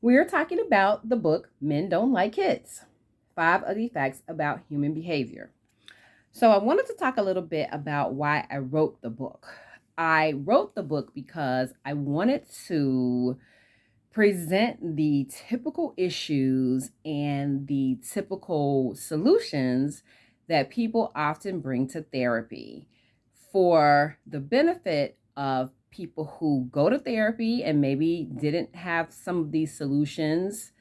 We're talking about the book Men Don't Like Kids, 5 Ugly Facts About Human Behavior. So I wanted to talk a little bit about why I wrote the book. I wrote the book because I wanted to present the typical issues and the typical solutions that people often bring to therapy for the benefit of people who go to therapy and maybe didn't have some of these solutions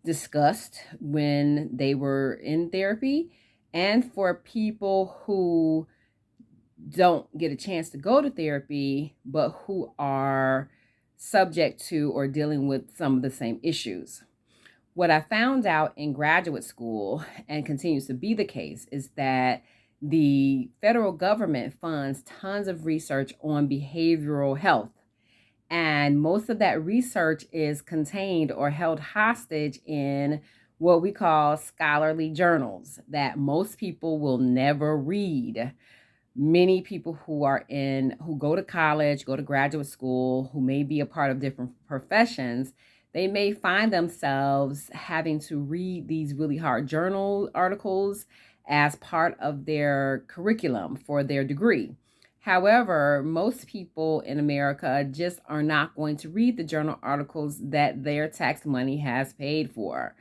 discussed when they were in therapy, and for people who don't get a chance to go to therapy, but who are subject to or dealing with some of the same issues. What I found out in graduate school, and continues to be the case, is that the federal government funds tons of research on behavioral health. And most of that research is contained or held hostage in what we call scholarly journals that most people will never read. Many people who go to college, go to graduate school, who may be a part of different professions, they may find themselves having to read these really hard journal articles as part of their curriculum for their degree. However, most people in America just are not going to read the journal articles that their tax money has paid for.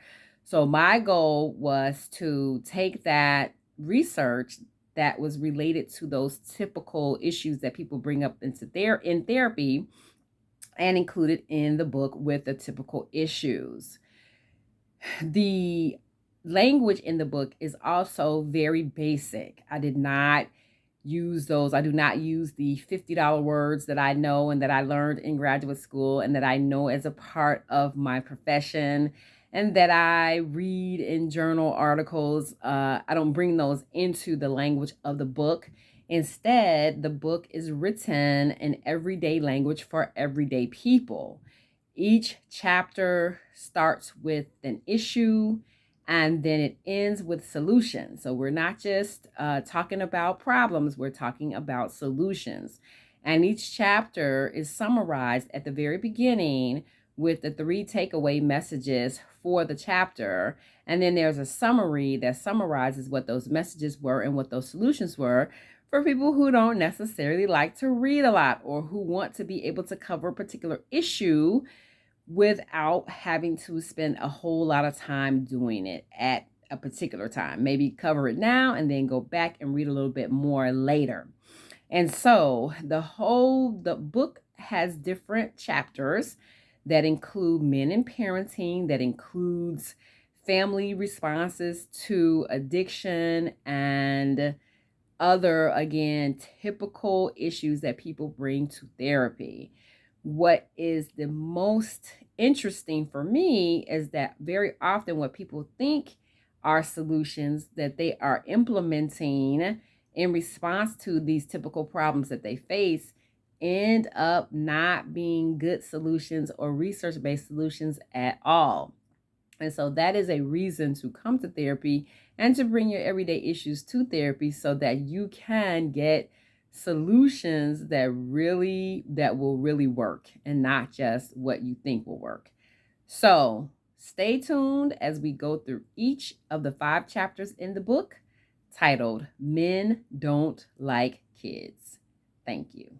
So my goal was to take that research that was related to those typical issues that people bring up in therapy and include it in the book with the typical issues. The language in the book is also very basic. I do not use the $50 words that I know and that I learned in graduate school and that I know as a part of my profession and that I read in journal articles. I don't bring those into the language of the book. Instead, the book is written in everyday language for everyday people. Each chapter starts with an issue and then it ends with solutions. So we're not just talking about problems, we're talking about solutions. And each chapter is summarized at the very beginning with the 3 takeaway messages for the chapter. And then there's a summary that summarizes what those messages were and what those solutions were for people who don't necessarily like to read a lot or who want to be able to cover a particular issue without having to spend a whole lot of time doing it at a particular time. Maybe cover it now and then go back and read a little bit more later. And so the book has different chapters that include men and parenting, that includes family responses to addiction and other, again, typical issues that people bring to therapy. What is the most interesting for me is that very often what people think are solutions that they are implementing in response to these typical problems that they face end up not being good solutions or research-based solutions at all. And so that is a reason to come to therapy and to bring your everyday issues to therapy so that you can get solutions that will really work and not just what you think will work. So stay tuned as we go through each of the 5 chapters in the book titled Men Don't Like Kids. Thank you.